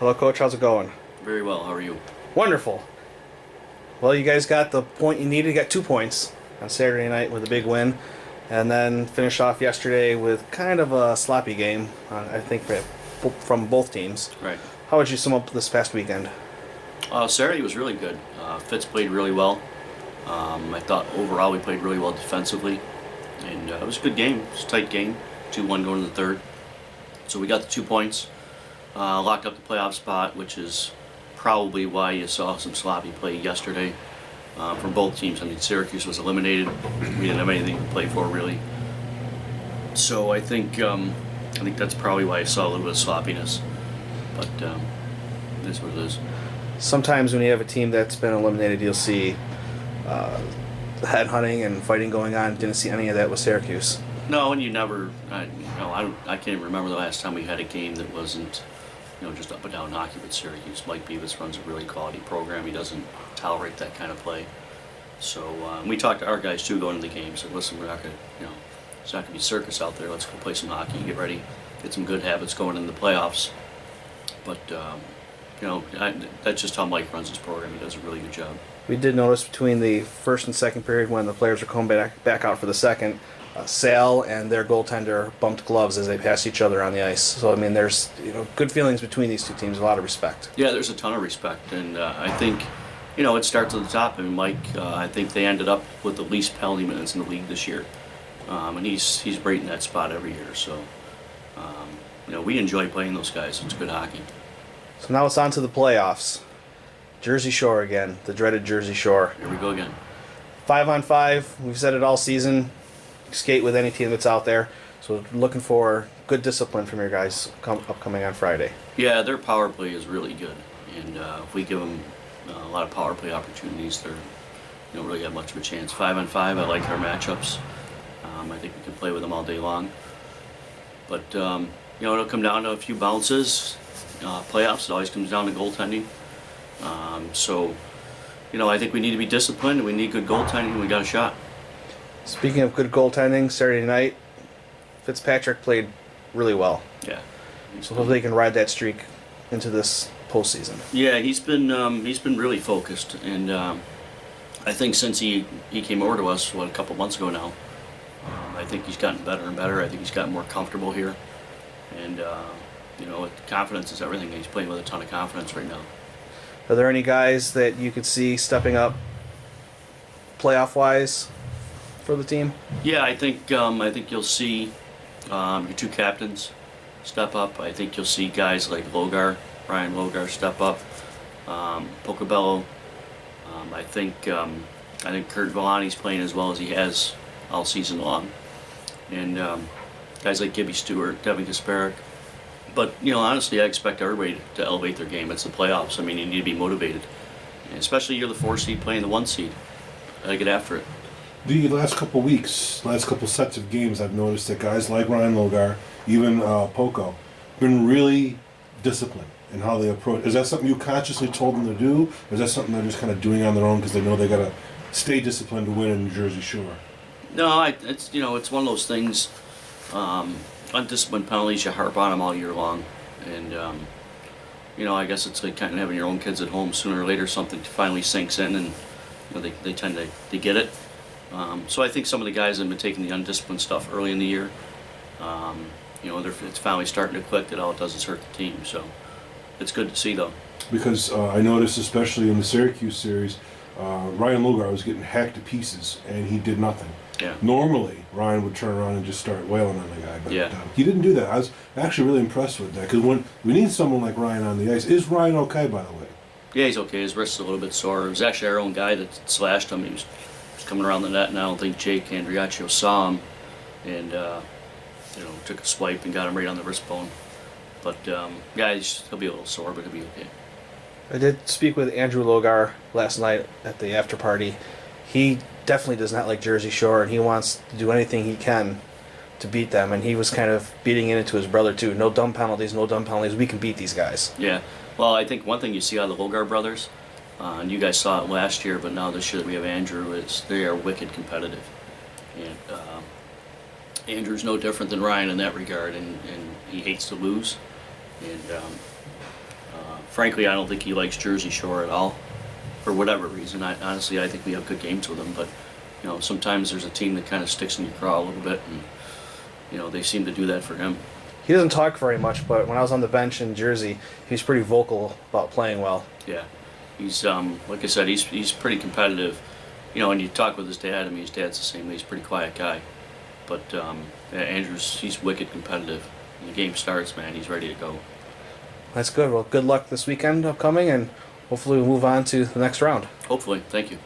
Hello, Coach. How's it going? Very well. How are you? Wonderful. Well, you guys got the point you needed. You got 2 points on Saturday night with a big win, and then finished off yesterday with kind of a sloppy game, I think, from both teams. Right. How would you sum up this past weekend? Saturday was really good. Fitz played really well. I thought overall we played really well defensively, and it was a good game. It was a tight game, 2-1 going to the third. So we got the 2 points, locked up the playoff spot, which is probably why you saw some sloppy play yesterday from both teams. I mean, Syracuse was eliminated. We didn't have anything to play for really. So I think that's probably why I saw a little bit of sloppiness. But it is what it is. Sometimes when you have a team that's been eliminated, you'll see headhunting and fighting going on. Didn't see any of that with Syracuse. No, and you never. I can't remember the last time we had a game that wasn't, just up and down hockey with Syracuse. Mike Beavis runs a really quality program. He doesn't tolerate that kind of play. So we talked to our guys too going into the game. Said, listen, we're not going to, it's not going to be circus out there. Let's go play some hockey, get ready, get some good habits going in the playoffs. But that's just how Mike runs his program. He does a really good job. We did notice between the first and second period when the players were coming back out for the second, Sal and their goaltender bumped gloves as they passed each other on the ice. So, I mean, there's good feelings between these two teams, a lot of respect. Yeah, there's a ton of respect, and I think, it starts at the top. I mean, Mike, I think they ended up with the least penalty minutes in the league this year, and he's right in that spot every year. So, we enjoy playing those guys. It's good hockey. So now it's on to the playoffs. Jersey Shore again, the dreaded Jersey Shore. Here we go again. 5-on-5, we've said it all season. Skate with any team that's out there. So looking for good discipline from your guys upcoming on Friday. Yeah, their power play is really good, and if we give them a lot of power play opportunities, they're don't really have much of a chance. 5-on-5, I like our matchups. I think we can play with them all day long. But it'll come down to a few bounces. Playoffs, it always comes down to goaltending. I think we need to be disciplined. We need good goaltending. We got a shot. Speaking of good goaltending, Saturday night, Fitzpatrick played really well. Yeah. So hopefully he can ride that streak into this postseason. Yeah, he's been really focused, and I think since he came over to us, a couple months ago now, I think he's gotten better and better. I think he's gotten more comfortable here, and confidence is everything. He's playing with a ton of confidence right now. Are there any guys that you could see stepping up playoff-wise for the team? Yeah, I think you'll see your two captains step up. I think you'll see guys like Ryan Logar step up. Pocobello. I think Kurt Villani's playing as well as he has all season long, and guys like Gibby Stewart, Devin Kasparek. But honestly, I expect everybody to elevate their game. It's the playoffs. I mean, you need to be motivated, and especially you're the 4 seed playing the 1 seed. Gotta get after it. The last couple sets of games, I've noticed that guys like Ryan Logar, even Poco, been really disciplined in how they approach. Is that something you consciously told them to do, or is that something they're just kind of doing on their own because they know they got to stay disciplined to win in Jersey Shore? No, it's one of those things. Undisciplined penalties, you harp on them all year long, and I guess it's like kind of having your own kids at home. Sooner or later, something finally sinks in, and they tend to get it. So I think some of the guys have been taking the undisciplined stuff early in the year. It's finally starting to click that all it does is hurt the team. So it's good to see, though. Because I noticed, especially in the Syracuse series, Ryan Logar was getting hacked to pieces, and he did nothing. Yeah. Normally, Ryan would turn around and just start wailing on the guy, but yeah. He didn't do that. I was actually really impressed with that, because when we need someone like Ryan on the ice. Is Ryan okay, by the way? Yeah, he's okay. His wrist's a little bit sore. It was actually our own guy that slashed him. He was coming around the net, and I don't think Jake Andriaccio saw him, and took a swipe and got him right on the wrist bone. But he'll be a little sore, but he'll be okay. I did speak with Andrew Logar last night at the after party. He definitely does not like Jersey Shore, and he wants to do anything he can to beat them. And he was kind of beating it into his brother too. No dumb penalties, no dumb penalties. We can beat these guys. Yeah. Well, I think one thing you see out of the Logar brothers, and you guys saw it last year, but now this year that we have Andrew, is they are wicked competitive. And Andrew's no different than Ryan in that regard, and he hates to lose. And frankly, I don't think he likes Jersey Shore at all, for whatever reason. Honestly, I think we have good games with him, but sometimes there's a team that kind of sticks in your craw a little bit, and they seem to do that for him. He doesn't talk very much, but when I was on the bench in Jersey, he was pretty vocal about playing well. Yeah, he's like I said, he's pretty competitive. And you talk with his dad. I mean, his dad's the same way. He's a pretty quiet guy, but he's wicked competitive. When the game starts, man, he's ready to go. That's good. Well, good luck this weekend upcoming, and hopefully we'll move on to the next round. Hopefully, thank you.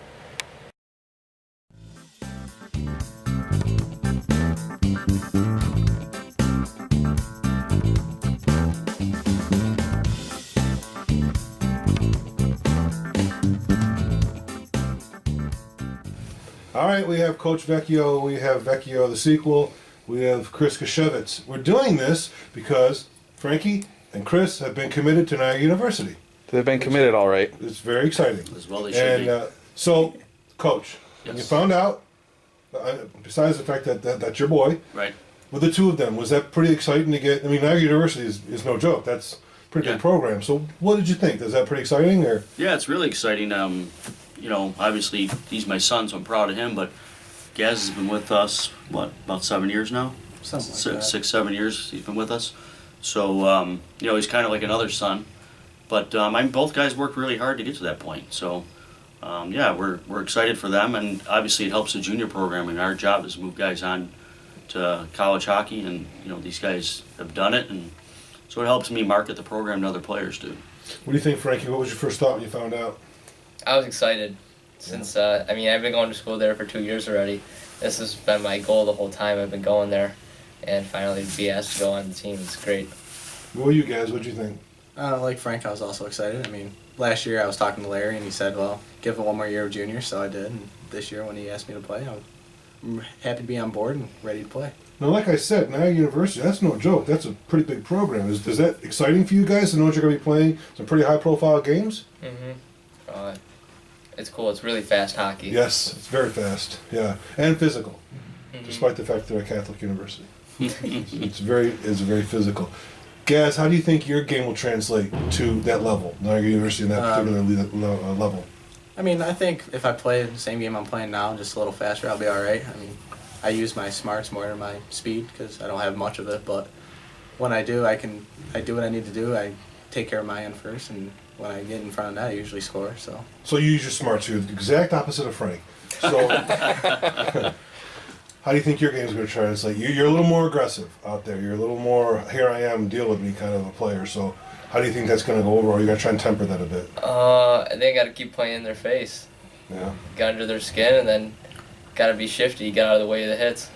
All right, we have Coach Vecchio, we have Vecchio the sequel, we have Chris Kashevitz. We're doing this because Frankie and Chris have been committed to Niagara University. They've been committed all right. It's very exciting. As well they should be. So, Coach, when you Yes. found out, besides the fact that that's your boy, Right. with the two of them, was that pretty exciting to get? I mean, Niagara University is no joke. That's a pretty Yeah. big program. So, what did you think? Is that pretty exciting, or? Yeah, it's really exciting. Obviously he's my son, so I'm proud of him. But Gaz has been with us about 7 years now. Something like that. 6, 7 years he's been with us. So he's kind of like another son. But both guys worked really hard to get to that point. So we're excited for them, and obviously it helps the junior program. And our job is to move guys on to college hockey, and these guys have done it, and so it helps me market the program to other players too. What do you think, Frankie? What was your first thought when you found out? I was excited since, I've been going to school there for 2 years already. This has been my goal the whole time I've been going there. And finally to be asked to go on the team, it's great. What were you guys? What did you think? Like Frank, I was also excited. I mean, last year I was talking to Larry and he said, well, give it one more year of junior, so I did. And this year when he asked me to play, I'm happy to be on board and ready to play. Now, like I said, Niagara University, that's no joke. That's a pretty big program. Is that exciting for you guys to know that you're going to be playing some pretty high-profile games? It's cool. It's really fast hockey. Yes, it's very fast. Yeah, and physical, despite the fact they're a Catholic university. it's very physical. Gaz, how do you think your game will translate to that level, Niagara University, in that particular level? I mean, I think if I play the same game I'm playing now, just a little faster, I'll be all right. I mean, I use my smarts more than my speed because I don't have much of it. But when I do, I do what I need to do. I take care of my end first, and when I get in front of that, I usually score. So you use your smarts. You're the exact opposite of Frank. So how do you think your game's going to translate? You're a little more aggressive out there. You're a little more, here I am, deal with me kind of a player. So how do you think that's going to go over? Or are you going to try and temper that a bit? I think I got to keep playing in their face. Yeah. Get under their skin, and then got to be shifty. Get out of the way of the hits.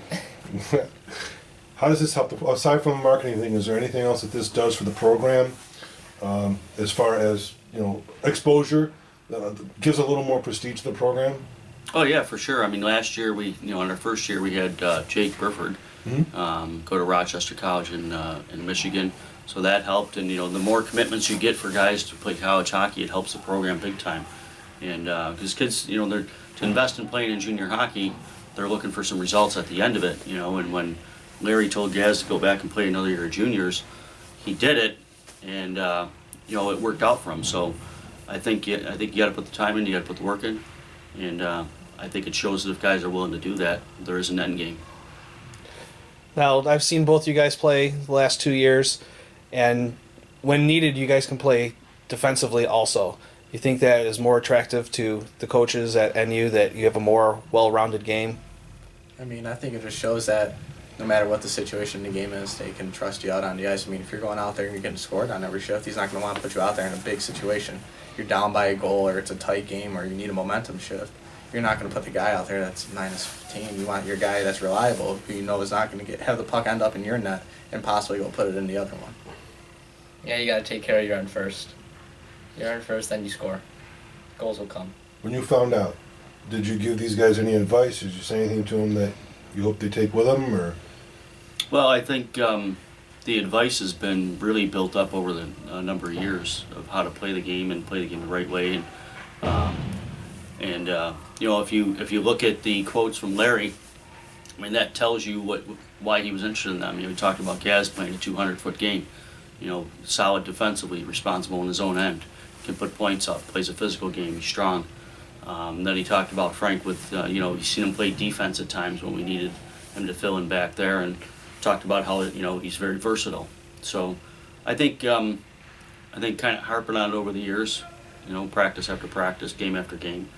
How does this help? Aside from the marketing thing, is there anything else that this does for the program? As far as exposure, gives a little more prestige to the program. Oh yeah, for sure. I mean, last year in our first year we had Jake Burford go to Rochester College in Michigan, so that helped. And the more commitments you get for guys to play college hockey, it helps the program big time. And because kids, they're to invest in playing in junior hockey, they're looking for some results at the end of it. And when Larry told Gaz to go back and play another year of juniors, he did it, and it worked out for him. So I think you got to put the time in, you got to put the work in, and I think it shows that if guys are willing to do that, there is an end game. Now, I've seen both you guys play the last 2 years, and when needed, you guys can play defensively also. You think that is more attractive to the coaches at NU, that you have a more well-rounded game? I mean, I think it just shows that no matter what the situation in the game is, they can trust you out on the ice. I mean, if you're going out there and you're getting scored on every shift, he's not going to want to put you out there in a big situation. You're down by a goal, or it's a tight game, or you need a momentum shift. You're not going to put the guy out there that's minus 15. You want your guy that's reliable, who you know is not going to have the puck end up in your net and possibly go put it in the other one. Yeah, you got to take care of your end first. Your end first, then you score. Goals will come. When you found out, did you give these guys any advice? Did you say anything to them that you hope they take with them, or? Well, I think the advice has been really built up over the number of years of how to play the game and play the game the right way. And if you look at the quotes from Larry, I mean, that tells you why he was interested in them. We talked about Gaz playing a 200-foot game. solid defensively, responsible in his own end, can put points up, plays a physical game, he's strong. Then he talked about Frank with, you've seen him play defense at times when we needed him to fill in back there, and talked about how, he's very versatile. So I think kind of harping on it over the years, practice after practice, game after game.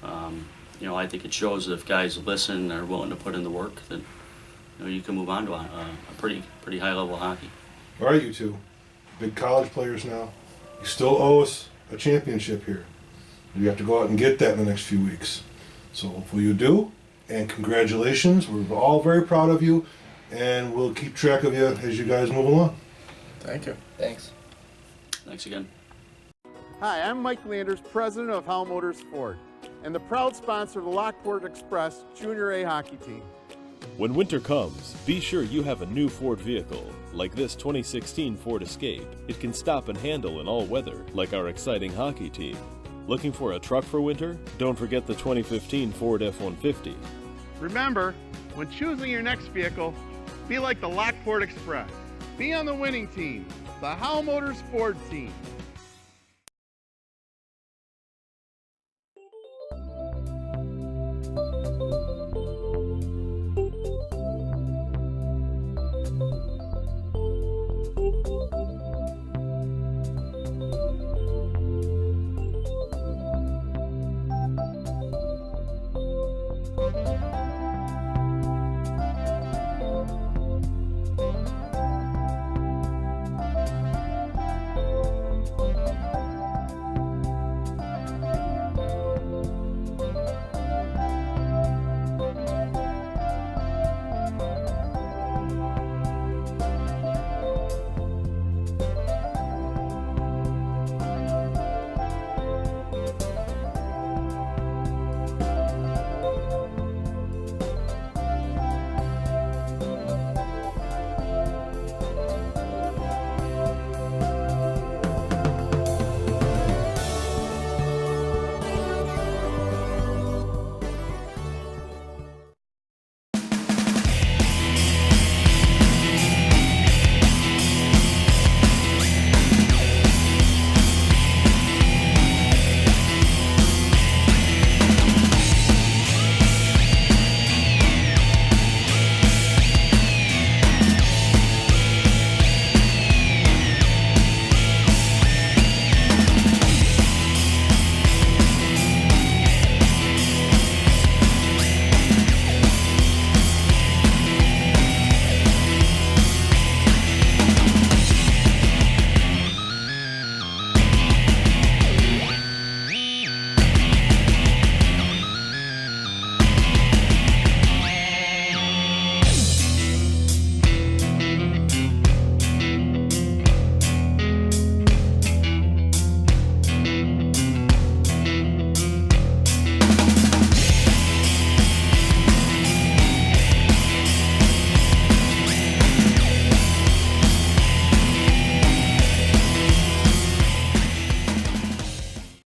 I think it shows that if guys listen and are willing to put in the work, then you can move on to a pretty high level of hockey. All right, you two, big college players now. You still owe us a championship here. You have to go out and get that in the next few weeks. So hopefully you do, and congratulations. We're all very proud of you, and we'll keep track of you as you guys move along. Thank you. Thanks. Thanks again. Hi, I'm Mike Landers, president of Howell Motors Ford, and the proud sponsor of the Lockport Express Junior A hockey team. When winter comes, be sure you have a new Ford vehicle, like this 2016 Ford Escape. It can stop and handle in all weather, like our exciting hockey team. Looking for a truck for winter? Don't forget the 2015 Ford F-150. Remember, when choosing your next vehicle, be like the Lockport Express. Be on the winning team, the Howell Motors Ford team.